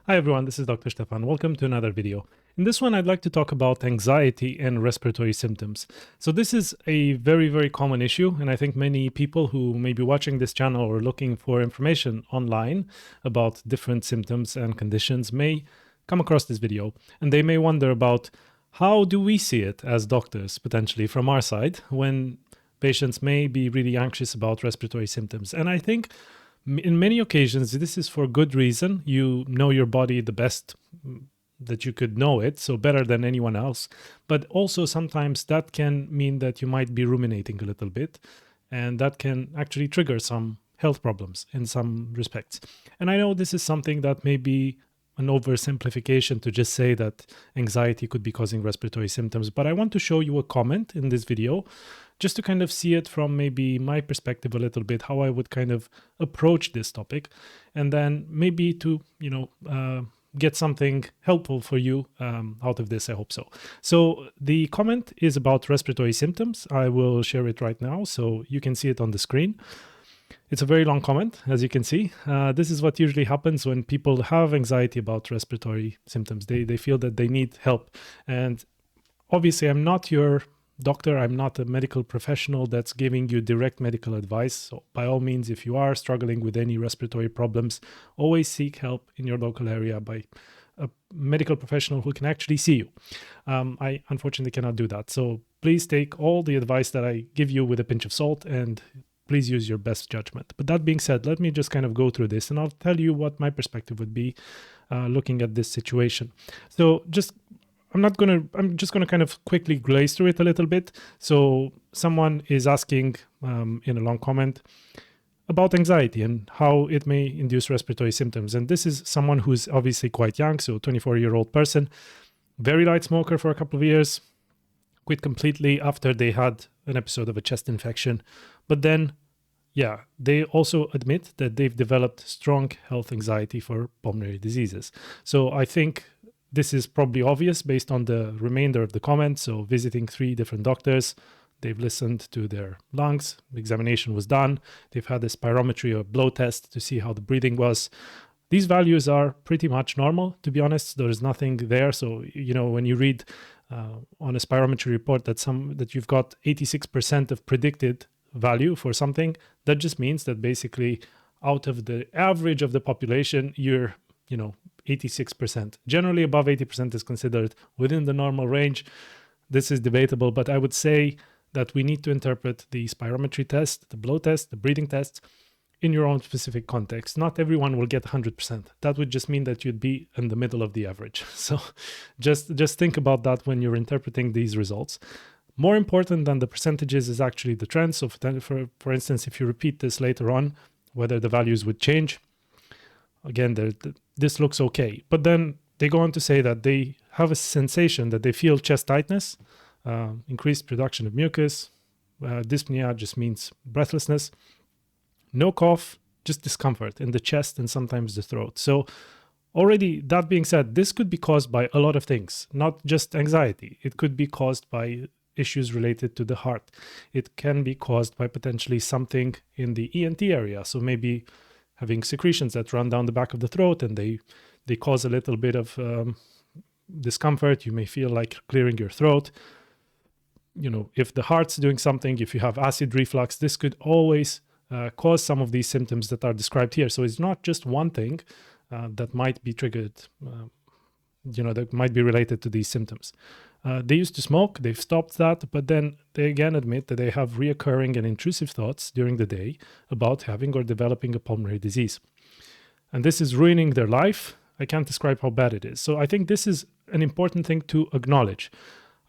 Hi everyone, this is Dr. Stefan. Welcome to another video. In this one, I'd like to talk about anxiety and respiratory symptoms. So this is a very common issue, and I think many people who may be watching this channel or looking for information online about different symptoms and conditions may come across this video, and they may wonder about how do we see it as doctors, potentially from our side, when patients may be really anxious about respiratory symptoms. And I think in many occasions, this is for good reason. You know your body the best that you could know it, so better than anyone else. But also sometimes that can mean that you might be ruminating a little bit, and that can actually trigger some health problems in some respects. And I know this is something that may be an oversimplification to just say that anxiety could be causing respiratory symptoms, but I want to show you a comment in this video just to kind of see it from maybe my perspective a little bit, how I would kind of approach this topic, and then maybe to, get something helpful for you out of this, I hope so. So the comment is about respiratory symptoms. I will share it right now so you can see it on the screen. It's a very long comment, as you can see. This is what usually happens when people have anxiety about respiratory symptoms. They feel that they need help. And obviously, I'm not your doctor. I'm not a medical professional that's giving you direct medical advice. So by all means, if you are struggling with any respiratory problems, always seek help in your local area by a medical professional who can actually see you. I unfortunately cannot do that. So please take all the advice that I give you with a pinch of salt and please use your best judgment. But that being said, let me just kind of go through this and I'll tell you what my perspective would be looking at this situation. So I'm just going to kind of quickly glaze through it a little bit. So someone is asking in a long comment about anxiety and how it may induce respiratory symptoms. And this is someone who's obviously quite young, so 24-year-old person, very light smoker for a couple of years, quit completely after they had an episode of a chest infection. But then, they also admit that they've developed strong health anxiety for pulmonary diseases. So I think this is probably obvious based on the remainder of the comments. So visiting 3 different doctors, they've listened to their lungs, the examination was done, they've had a spirometry or blow test to see how the breathing was. These values are pretty much normal, to be honest. There is nothing there. So, when you read on a spirometry report that you've got 86% of predicted value for something, that just means that basically out of the average of the population, you're 86%. Generally above 80% is considered within the normal range. This is debatable, but I would say that we need to interpret the spirometry test, the blow test, the breathing tests in your own specific context. Not everyone will get 100%. That would just mean that you'd be in the middle of the average. So just think about that when you're interpreting these results. More important than the percentages is actually the trend. So for instance, if you repeat this later on, whether the values would change, again, this looks okay. But then they go on to say that they have a sensation that they feel chest tightness, increased production of mucus, dyspnea just means breathlessness, no cough, just discomfort in the chest and sometimes the throat. So already, that being said, this could be caused by a lot of things, not just anxiety. It could be caused by issues related to the heart. It can be caused by potentially something in the ENT area. So maybe having secretions that run down the back of the throat and they cause a little bit of discomfort. You may feel like clearing your throat. If the heart's doing something, if you have acid reflux, this could always cause some of these symptoms that are described here. So it's not just one thing that might be triggered, that might be related to these symptoms. They used to smoke, they've stopped that, but then they again admit that they have reoccurring and intrusive thoughts during the day about having or developing a pulmonary disease. And this is ruining their life. I can't describe how bad it is. So I think this is an important thing to acknowledge.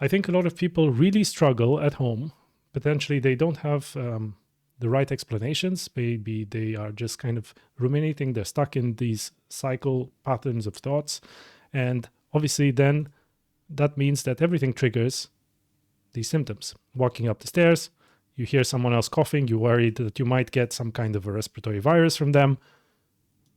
I think a lot of people really struggle at home. Potentially they don't have the right explanations. Maybe they are just kind of ruminating. They're stuck in these cycle patterns of thoughts. And obviously then that means that everything triggers these symptoms. Walking up the stairs, you hear someone else coughing, you worry that you might get some kind of a respiratory virus from them.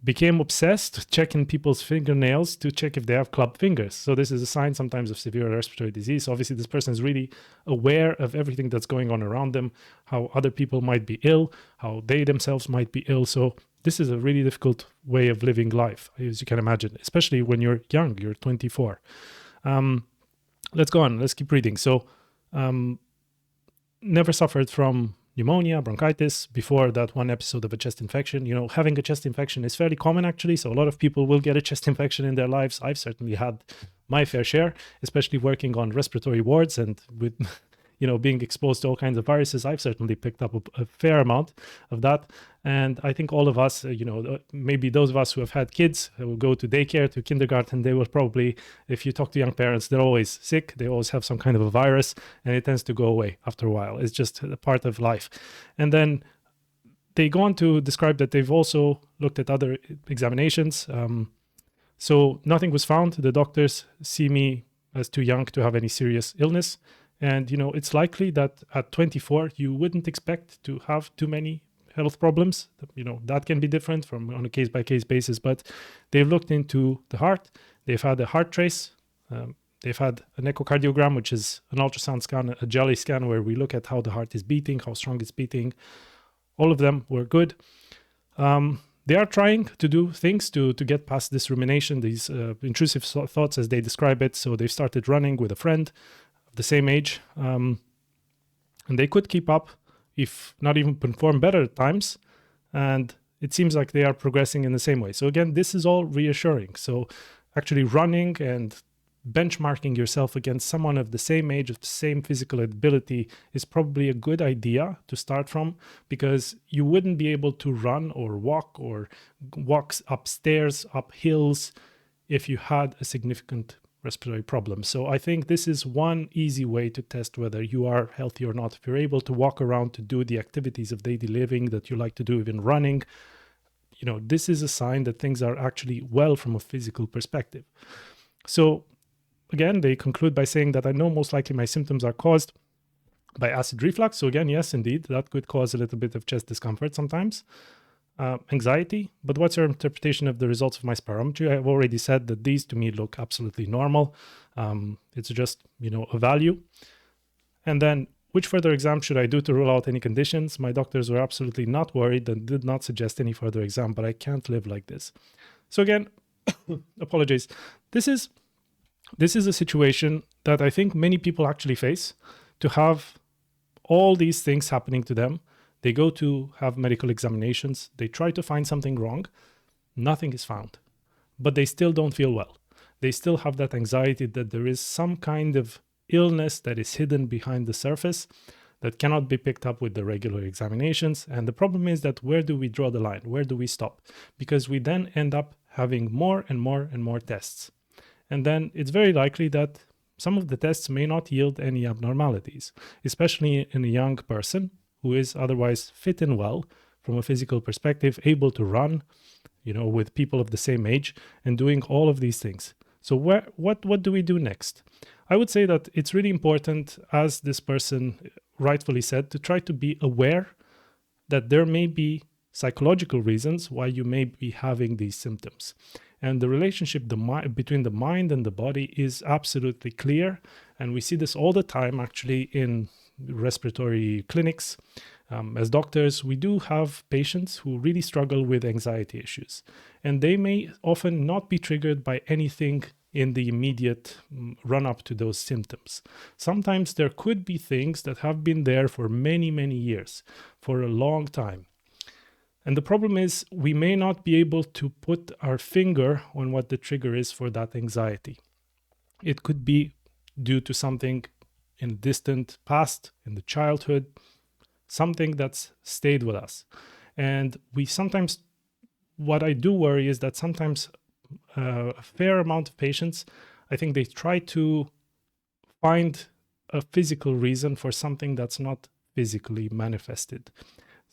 Became obsessed checking people's fingernails to check if they have clubbed fingers. So this is a sign sometimes of severe respiratory disease. Obviously, this person is really aware of everything that's going on around them, how other people might be ill, how they themselves might be ill. So this is a really difficult way of living life, as you can imagine, especially when you're young, you're 24. Let's go on. Let's keep reading. So, never suffered from pneumonia, bronchitis before that one episode of a chest infection. You know, having a chest infection is fairly common, actually. So a lot of people will get a chest infection in their lives. I've certainly had my fair share, especially working on respiratory wards and with, you know, being exposed to all kinds of viruses. I've certainly picked up a fair amount of that. And I think all of us, you know, maybe those of us who have had kids who will go to daycare, to kindergarten, they will probably, if you talk to young parents, they're always sick. They always have some kind of a virus, and it tends to go away after a while. It's just a part of life. And then they go on to describe that they've also looked at other examinations. So nothing was found. The doctors see me as too young to have any serious illness. And, you know, it's likely that at 24, you wouldn't expect to have too many health problems. You know, that can be different from on a case-by-case basis, but they've looked into the heart. They've had a heart trace. They've had an echocardiogram, which is an ultrasound scan, a jelly scan, where we look at how the heart is beating, how strong it's beating. All of them were good. They are trying to do things to get past this rumination, these intrusive thoughts as they describe it. So they've started running with a friend of the same age, and they could keep up, if not even perform better at times. And it seems like they are progressing in the same way. So again, this is all reassuring. So actually running and benchmarking yourself against someone of the same age, of the same physical ability, is probably a good idea to start from, because you wouldn't be able to run or walk upstairs, up hills, if you had a significant respiratory problem. So I think this is one easy way to test whether you are healthy or not. If you're able to walk around to do the activities of daily living that you like to do, even running, you know, this is a sign that things are actually well from a physical perspective. So again, they conclude by saying that I know most likely my symptoms are caused by acid reflux. So again, yes, indeed, that could cause a little bit of chest discomfort sometimes. Anxiety, but what's your interpretation of the results of my spirometry? I've already said that these to me look absolutely normal. It's just, you know, a value. And then, which further exam should I do to rule out any conditions? My doctors were absolutely not worried and did not suggest any further exam, but I can't live like this. So again, apologies. This is a situation that I think many people actually face, to have all these things happening to them. They go to have medical examinations. They try to find something wrong. Nothing is found, but they still don't feel well. They still have that anxiety that there is some kind of illness that is hidden behind the surface that cannot be picked up with the regular examinations. And the problem is that where do we draw the line? Where do we stop? Because we then end up having more and more and more tests. And then it's very likely that some of the tests may not yield any abnormalities, especially in a young person who is otherwise fit and well from a physical perspective, able to run, you know, with people of the same age and doing all of these things. So what do we do next? I would say that it's really important, as this person rightfully said, to try to be aware that there may be psychological reasons why you may be having these symptoms. And the relationship between the mind and the body is absolutely clear. And we see this all the time, actually, in respiratory clinics. As doctors, we do have patients who really struggle with anxiety issues. And they may often not be triggered by anything in the immediate run-up to those symptoms. Sometimes there could be things that have been there for many, many years, for a long time. And the problem is, we may not be able to put our finger on what the trigger is for that anxiety. It could be due to something in the distant past, in the childhood, something that's stayed with us. And we sometimes, what I do worry is that sometimes a fair amount of patients, I think they try to find a physical reason for something that's not physically manifested.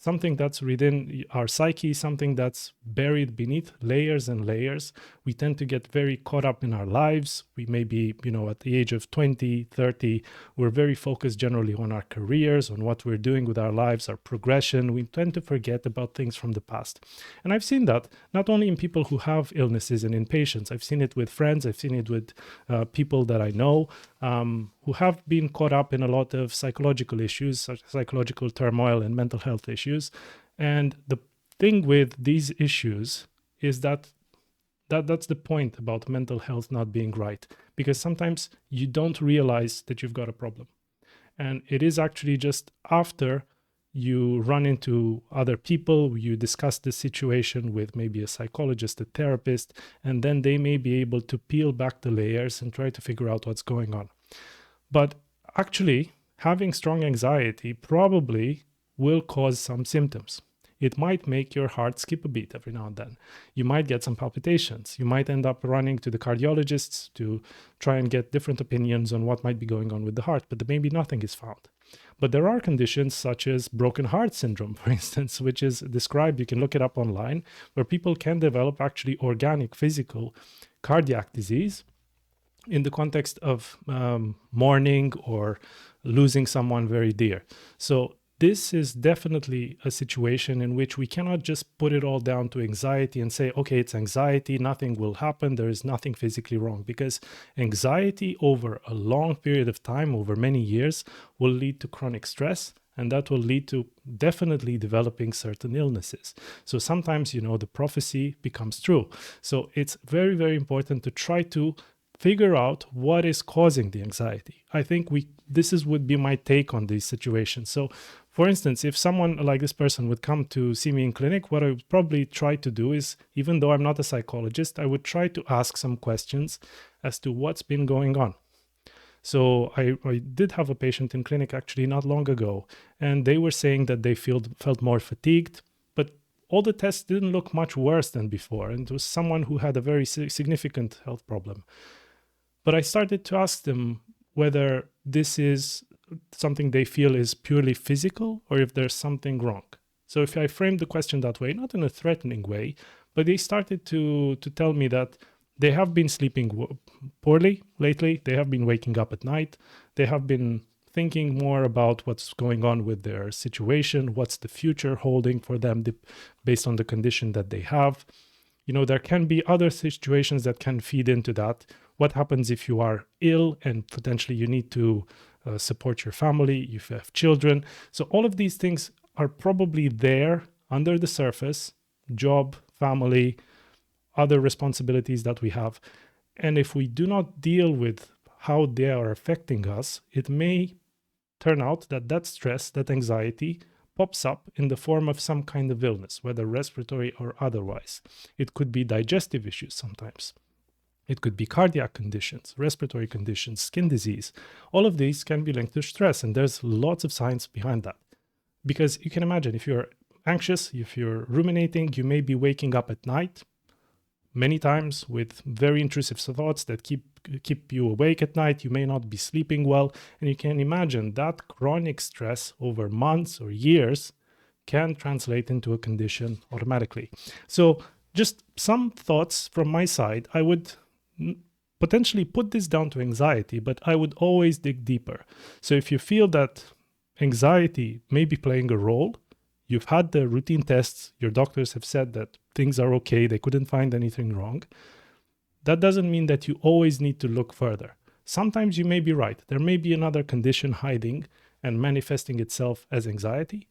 Something that's within our psyche, something that's buried beneath layers and layers. We tend to get very caught up in our lives. We may be, at the age of 20, 30, we're very focused generally on our careers, on what we're doing with our lives, our progression. We tend to forget about things from the past. And I've seen that not only in people who have illnesses and in patients. I've seen it with friends. I've seen it with people that I know who have been caught up in a lot of psychological issues, such as psychological turmoil and mental health issues. And the thing with these issues is that's the point about mental health not being right, because sometimes you don't realize that you've got a problem. And it is actually just after you run into other people, you discuss the situation with maybe a psychologist, a therapist, and then they may be able to peel back the layers and try to figure out what's going on. But actually, having strong anxiety probably will cause some symptoms. It might make your heart skip a beat every now and then. You might get some palpitations. You might end up running to the cardiologists to try and get different opinions on what might be going on with the heart, but maybe nothing is found. But there are conditions such as broken heart syndrome, for instance, which is described, you can look it up online, where people can develop actually organic, physical cardiac disease in the context of mourning or losing someone very dear. So this is definitely a situation in which we cannot just put it all down to anxiety and say, okay, it's anxiety, nothing will happen, there is nothing physically wrong. Because anxiety over a long period of time, over many years, will lead to chronic stress, and that will lead to definitely developing certain illnesses. So sometimes, the prophecy becomes true. So it's very, very important to try to figure out what is causing the anxiety. I think this would be my take on these situations. So for instance, if someone like this person would come to see me in clinic, what I would probably try to do is, even though I'm not a psychologist, I would try to ask some questions as to what's been going on. So I did have a patient in clinic actually not long ago, and they were saying that they felt more fatigued, but all the tests didn't look much worse than before, and it was someone who had a very significant health problem. But I started to ask them whether this is something they feel is purely physical or if there's something wrong. So if I framed the question that way, not in a threatening way, but they started to tell me that they have been sleeping poorly lately, they have been waking up at night, they have been thinking more about what's going on with their situation, what's the future holding for them based on the condition that they have. There can be other situations that can feed into that. What happens if you are ill and potentially you need to support your family, if you have children? So all of these things are probably there under the surface: job, family, other responsibilities that we have. And if we do not deal with how they are affecting us, it may turn out that stress, that anxiety, pops up in the form of some kind of illness, whether respiratory or otherwise. It could be digestive issues sometimes. It could be cardiac conditions, respiratory conditions, skin disease. All of these can be linked to stress, and there's lots of science behind that. Because you can imagine, if you're anxious, if you're ruminating, you may be waking up at night many times with very intrusive thoughts that keep you awake at night. You may not be sleeping well, and you can imagine that chronic stress over months or years can translate into a condition automatically. So just some thoughts from my side. I would potentially put this down to anxiety, but I would always dig deeper. So if you feel that anxiety may be playing a role, you've had the routine tests, your doctors have said that things are okay, they couldn't find anything wrong, that doesn't mean that you always need to look further. Sometimes you may be right. There may be another condition hiding and manifesting itself as anxiety,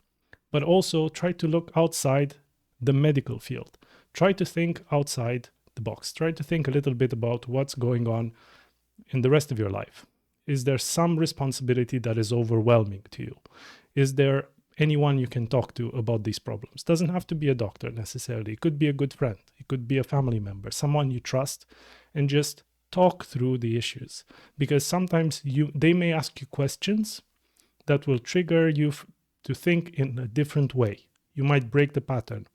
but also try to look outside the medical field. Try to think outside the box. Try to think a little bit about what's going on in the rest of your life. Is there some responsibility that is overwhelming to you? Is there anyone you can talk to about these problems? Doesn't have to be a doctor necessarily. It could be a good friend. It could be a family member, someone you trust, and just talk through the issues. Because sometimes they may ask you questions that will trigger you to think in a different way. You might break the pattern.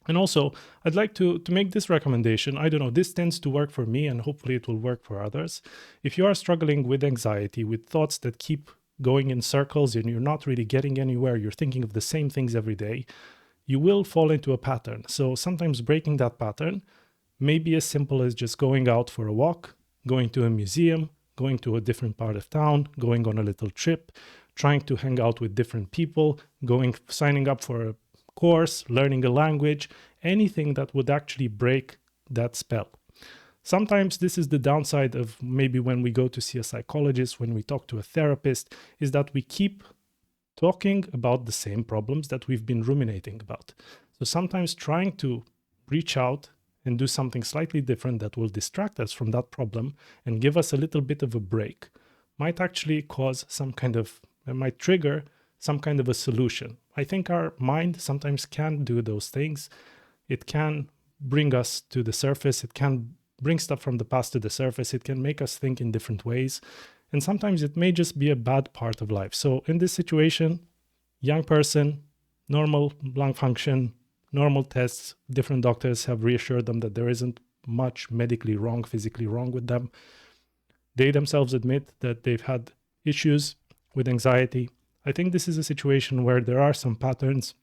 And also, I'd like to make this recommendation. I don't know, this tends to work for me, and hopefully it will work for others. If you are struggling with anxiety, with thoughts that keep going in circles and you're not really getting anywhere, you're thinking of the same things every day, you will fall into a pattern. So sometimes breaking that pattern may be as simple as just going out for a walk, going to a museum, going to a different part of town, going on a little trip, trying to hang out with different people, signing up for a course, learning a language, anything that would actually break that spell. Sometimes this is the downside of maybe when we go to see a psychologist, when we talk to a therapist, is that we keep talking about the same problems that we've been ruminating about. So sometimes trying to reach out and do something slightly different that will distract us from that problem and give us a little bit of a break might actually cause it might trigger some kind of a solution. I think our mind sometimes can do those things. It can bring us to the surface. It can bring stuff from the past to the surface. It can make us think in different ways. And sometimes it may just be a bad part of life. So in this situation, young person, normal lung function, normal tests, different doctors have reassured them that there isn't much medically wrong, physically wrong with them. They themselves admit that they've had issues with anxiety. I think this is a situation where there are some patterns,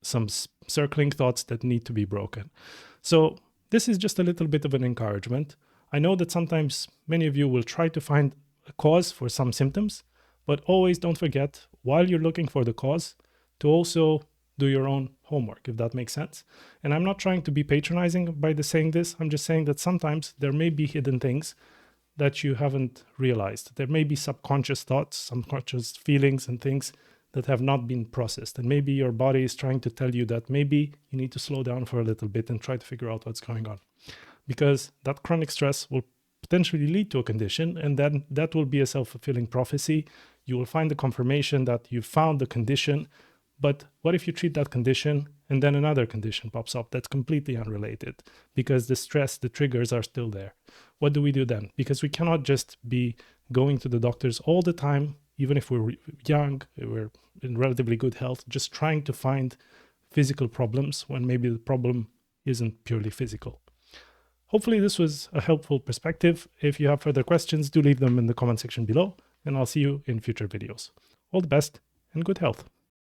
some circling thoughts that need to be broken. So this is just a little bit of an encouragement. I know that sometimes many of you will try to find a cause for some symptoms, but always don't forget, while you're looking for the cause, to also do your own homework, if that makes sense. And I'm not trying to be patronizing by saying this. I'm just saying that sometimes there may be hidden things that you haven't realized. There may be subconscious thoughts, subconscious feelings and things that have not been processed. And maybe your body is trying to tell you that maybe you need to slow down for a little bit and try to figure out what's going on. Because that chronic stress will potentially lead to a condition, and then that will be a self-fulfilling prophecy. You will find the confirmation that you found the condition, but what if you treat that condition and then another condition pops up that's completely unrelated because the stress, the triggers are still there? What do we do then? Because we cannot just be going to the doctors all the time, even if we're young, we're in relatively good health, just trying to find physical problems when maybe the problem isn't purely physical. Hopefully this was a helpful perspective. If you have further questions, do leave them in the comment section below, and I'll see you in future videos. All the best and good health.